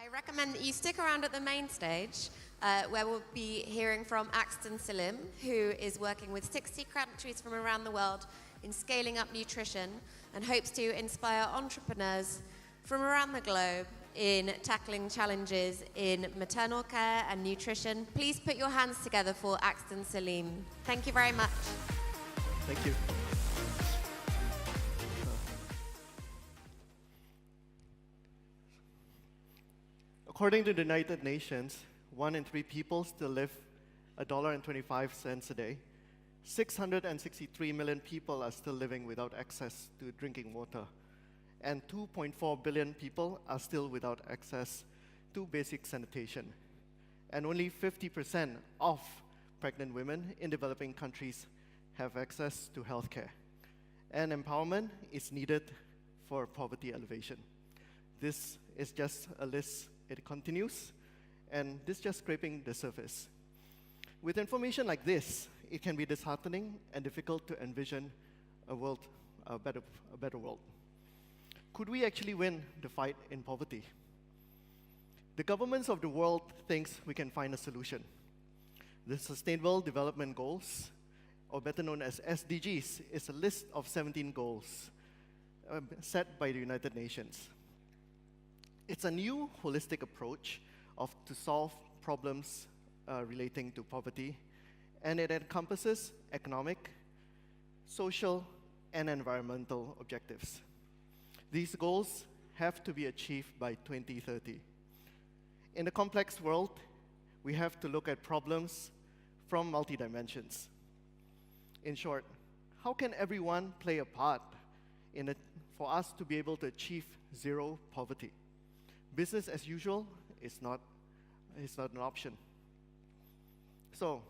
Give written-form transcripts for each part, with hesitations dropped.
I recommend that you stick around at the main stage, where we'll be hearing from Axton Salim, who is working with 60 countries from around the world in scaling up nutrition and hopes to inspire entrepreneurs from around the globe in tackling challenges in maternal care and nutrition. Please put your hands together for Axton Salim. Thank you very much. Thank you. According to the United Nations, 1 in 3 people still live $1.25 a day. 663 million people are still living without access to drinking water. And 2.4 billion people are still without access to basic sanitation. And only 50% of pregnant women in developing countries have access to healthcare. And empowerment is needed for poverty elevation. This is just a list. It continues, and this is just scraping the surface. With information like this, it can be disheartening and difficult to envision a better world. Could we actually win the fight in poverty? The governments of the world thinks we can find a solution. The Sustainable Development Goals, or better known as SDGs, is a list of 17 goals set by the United Nations. It's a new holistic approach to solve problems relating to poverty, and it encompasses economic, social, and environmental objectives. These goals have to be achieved by 2030. In a complex world, we have to look at problems from multi-dimensions. In short, how can everyone play a part for us to be able to achieve zero poverty? Business as usual is not an option. So,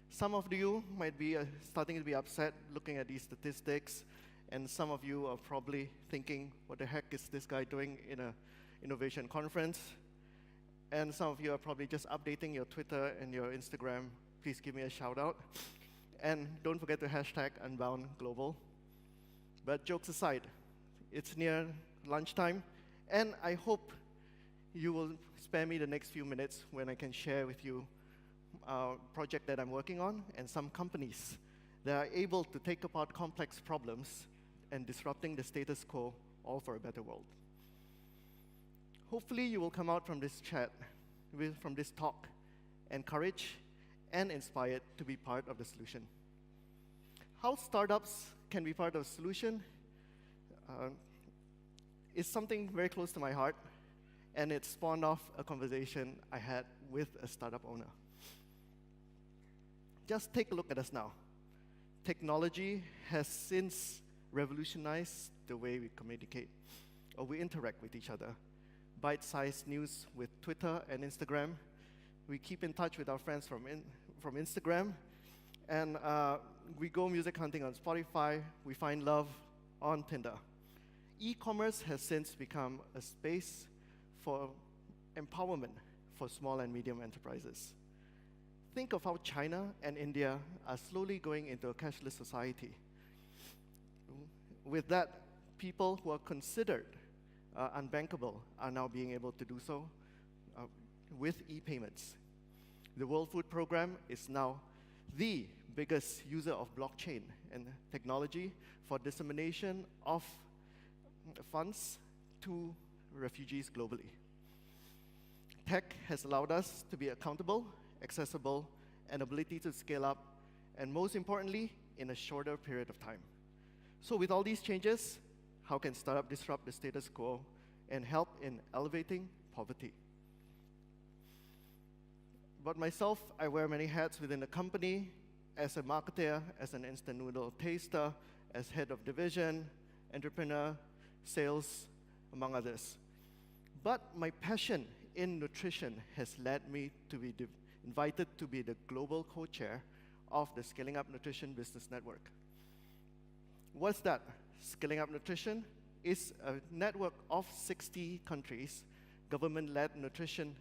some of you might be starting to be upset looking at these statistics, and some of you are probably thinking, what the heck is this guy doing in an innovation conference? And some of you are probably just updating your Twitter and your Instagram. Please give me a shout out. And don't forget to hashtag Unbound Global. But jokes aside, it's near lunchtime, and I hope you will spare me the next few minutes when I can share with you a project that I'm working on and some companies that are able to take apart complex problems and disrupting the status quo, all for a better world. Hopefully you will come out from this chat, from this talk, encouraged and inspired to be part of the solution. How startups can be part of the solution is something very close to my heart, and it spawned off a conversation I had with a startup owner. Just take a look at us now. Technology has since revolutionized the way we communicate or we interact with each other. Bite-sized news with Twitter and Instagram. We keep in touch with our friends from Instagram, and we go music hunting on Spotify. We find love on Tinder. E-commerce has since become a space for empowerment for small and medium enterprises. Think of how China and India are slowly going into a cashless society. With that, people who are considered unbankable are now being able to do so with e-payments. The World Food Programme is now the biggest user of blockchain and technology for dissemination of funds to refugees globally. Tech has allowed us to be accountable, accessible, and ability to scale up, and most importantly, in a shorter period of time. So with all these changes, how can startup disrupt the status quo and help in elevating poverty? But myself, I wear many hats within the company, as a marketer, as an instant noodle taster, as head of division, entrepreneur, sales, among others. But my passion in nutrition has led me to be invited to be the global co-chair of the Scaling Up Nutrition Business Network. What's that? Scaling Up Nutrition is a network of 60 countries, government-led nutrition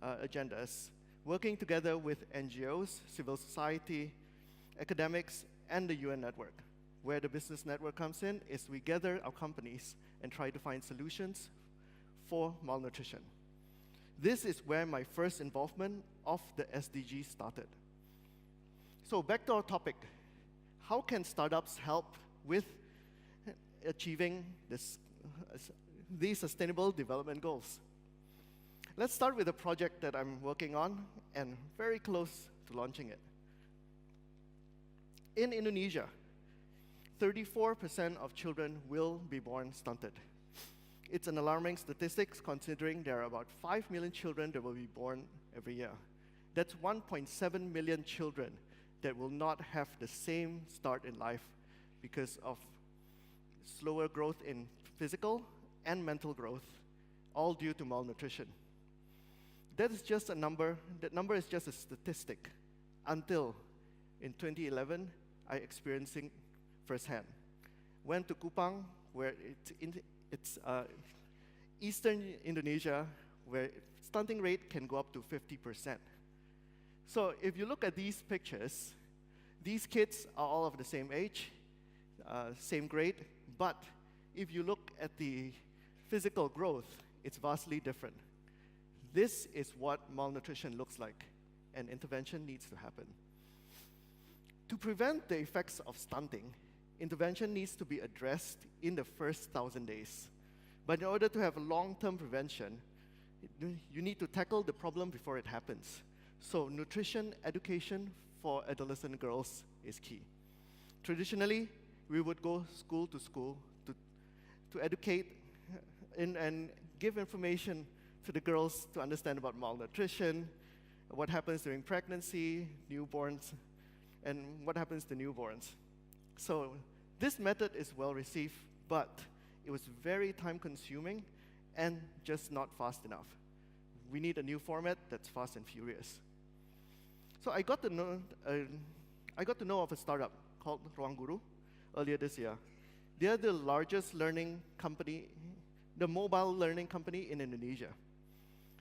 agendas, working together with NGOs, civil society, academics, and the UN network. Where the business network comes in is we gather our companies and try to find solutions for malnutrition. This is where my first involvement of the SDGs started. So back to our topic. How can startups help with achieving these sustainable development goals? Let's start with a project that I'm working on and very close to launching it. In Indonesia, 34% of children will be born stunted. It's an alarming statistic considering there are about 5 million children that will be born every year. That's 1.7 million children that will not have the same start in life because of slower growth in physical and mental growth, all due to malnutrition. That is just a number. That number is just a statistic until in 2011, I experienced it firsthand. Went to Kupang, where it's eastern Indonesia, where stunting rate can go up to 50%. So if you look at these pictures, these kids are all of the same age, same grade, but if you look at the physical growth, it's vastly different. This is what malnutrition looks like, and intervention needs to happen. To prevent the effects of stunting, intervention needs to be addressed in the first 1,000 days. But in order to have a long-term prevention, you need to tackle the problem before it happens. So nutrition education for adolescent girls is key. Traditionally, we would go school to school to educate and give information to the girls to understand about malnutrition, what happens during pregnancy, newborns, and what happens to newborns. So this method is well received, but it was very time-consuming and just not fast enough. We need a new format that's fast and furious. So I got to know of a startup called Ruang Guru earlier this year. They are the largest learning company, the mobile learning company in Indonesia,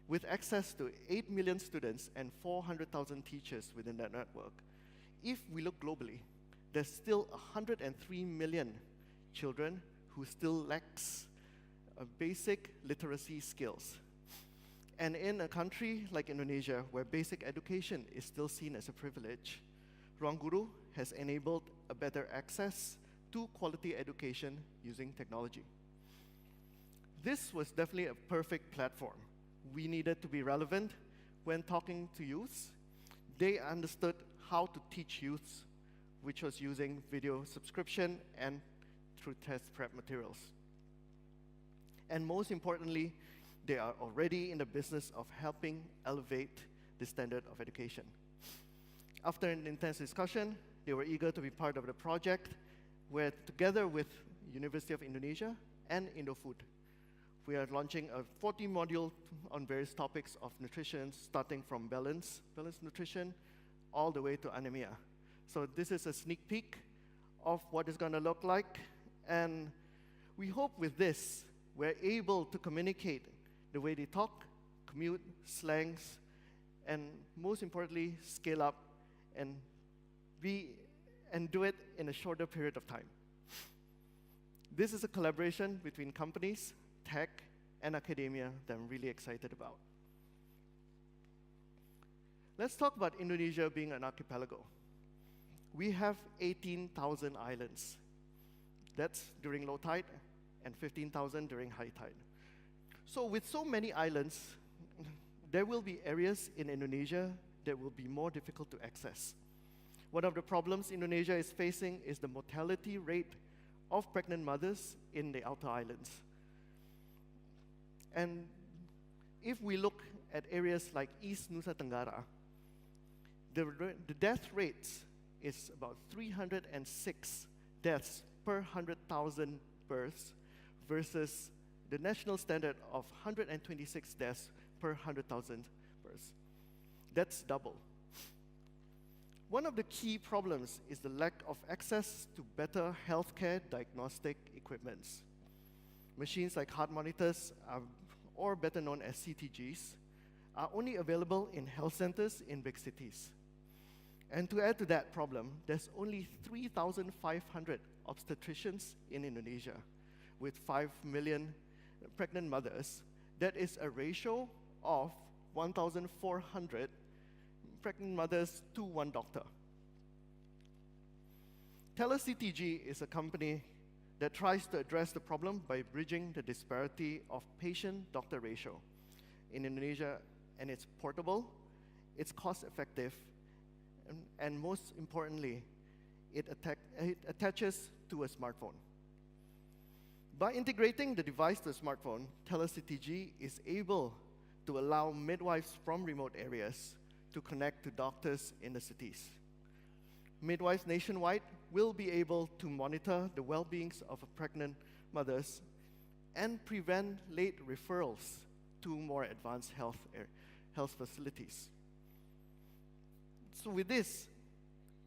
with access to 8 million students and 400,000 teachers within that network. If we look globally, there's still 103 million children who still lacks basic literacy skills. And in a country like Indonesia, where basic education is still seen as a privilege, Ruang Guru has enabled a better access to quality education using technology. This was definitely a perfect platform. We needed to be relevant when talking to youths. They understood how to teach youths, which was using video subscription and through test prep materials. And most importantly, they are already in the business of helping elevate the standard of education. After an intense discussion, they were eager to be part of the project, where together with University of Indonesia and Indofood, we are launching a 40-module on various topics of nutrition, starting from balanced nutrition, all the way to anemia. So this is a sneak peek of what it's going to look like, and we hope with this, we're able to communicate the way they talk, commute, slangs, and most importantly, scale up and do it in a shorter period of time. This is a collaboration between companies, tech, and academia that I'm really excited about. Let's talk about Indonesia being an archipelago. We have 18,000 islands. That's during low tide, and 15,000 during high tide. So with so many islands, there will be areas in Indonesia that will be more difficult to access. One of the problems Indonesia is facing is the mortality rate of pregnant mothers in the outer islands. And if we look at areas like East Nusa Tenggara, the death rate is about 306 deaths per 100,000 births versus the national standard of 126 deaths per 100,000 births. That's double. One of the key problems is the lack of access to better healthcare diagnostic equipments. Machines like heart monitors, or better known as CTGs, are only available in health centers in big cities. And to add to that problem, there's only 3,500 obstetricians in Indonesia with 5 million pregnant mothers. That is a ratio of 1,400 pregnant mothers to one doctor. TeleCTG is a company that tries to address the problem by bridging the disparity of patient-doctor ratio in Indonesia, and it's portable, it's cost-effective, and most importantly, it attaches to a smartphone. By integrating the device to a smartphone, TeleCTG is able to allow midwives from remote areas to connect to doctors in the cities. Midwives nationwide will be able to monitor the well-being of pregnant mothers and prevent late referrals to more advanced health facilities. So with this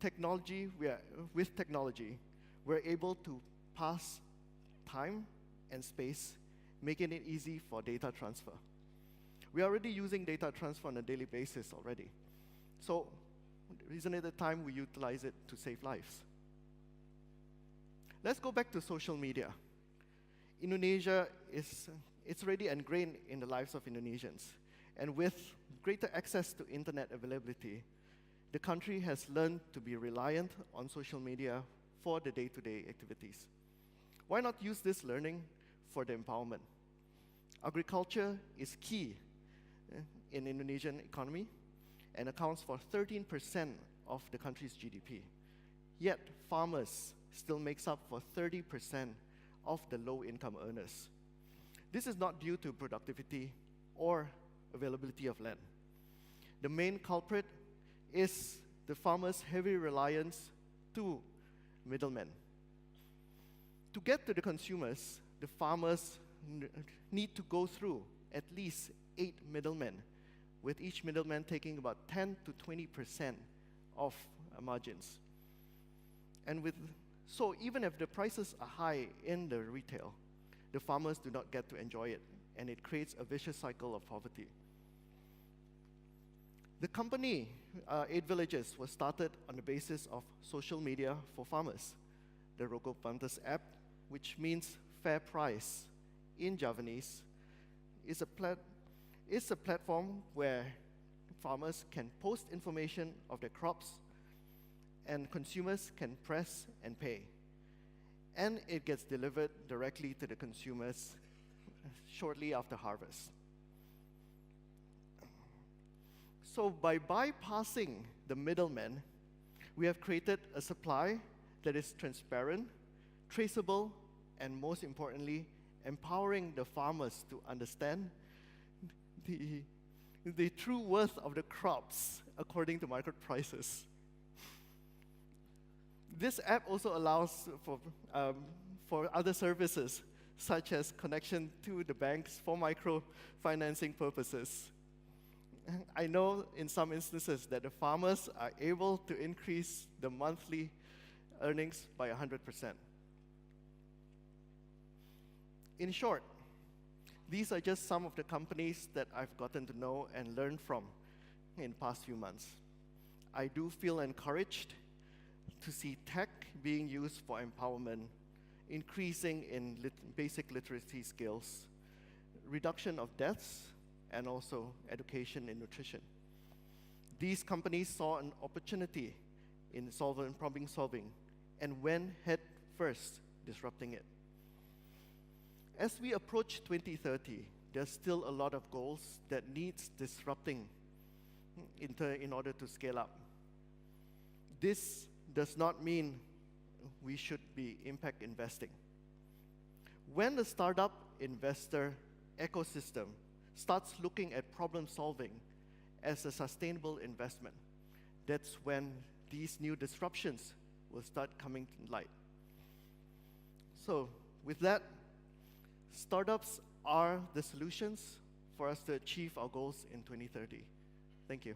technology, we're able to pass time and space, making it easy for data transfer. We are already using data transfer on a daily basis already. So isn't it the time we utilize it to save lives? Let's go back to social media. Indonesia it's already ingrained in the lives of Indonesians. And with greater access to internet availability, the country has learned to be reliant on social media for the day-to-day activities. Why not use this learning for the empowerment? Agriculture is key in Indonesian economy and accounts for 13% of the country's GDP. Yet, farmers still makes up for 30% of the low-income earners. This is not due to productivity or availability of land. The main culprit is the farmers' heavy reliance to middlemen. To get to the consumers, the farmers need to go through at least 8 middlemen, with each middleman taking about 10 to 20% of margins. So even if the prices are high in the retail, the farmers do not get to enjoy it, and it creates a vicious cycle of poverty. The company, 8 Villages, was started on the basis of social media for farmers. The Rogo Pantas app, which means fair price in Javanese, is a platform where farmers can post information of their crops and consumers can press and pay. And it gets delivered directly to the consumers shortly after harvest. So by bypassing the middlemen, we have created a supply that is transparent, traceable, and most importantly, empowering the farmers to understand the true worth of the crops according to market prices. This app also allows for other services, such as connection to the banks for microfinancing purposes. I know in some instances that the farmers are able to increase the monthly earnings by 100%. In short, these are just some of the companies that I've gotten to know and learn from in the past few months. I do feel encouraged to see tech being used for empowerment, increasing in basic literacy skills, reduction of deaths, and also education in nutrition. These companies saw an opportunity in problem solving and went head first, disrupting it. As we approach 2030, there's still a lot of goals that needs disrupting in order to scale up. This does not mean we should be impact investing. When the startup investor ecosystem starts looking at problem solving as a sustainable investment, that's when these new disruptions will start coming to light. So with that, startups are the solutions for us to achieve our goals in 2030. Thank you.